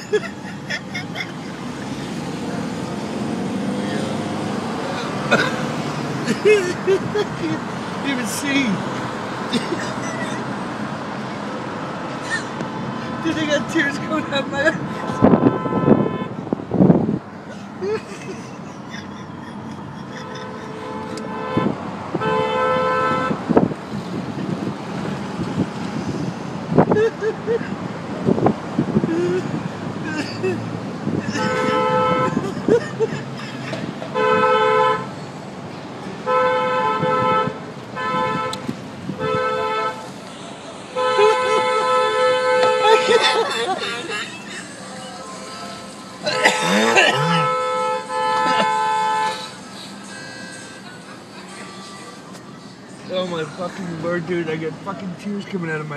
Can't even see. Dude, I got tears coming out my eyes. Oh my fucking word, dude, I got fucking tears coming out of my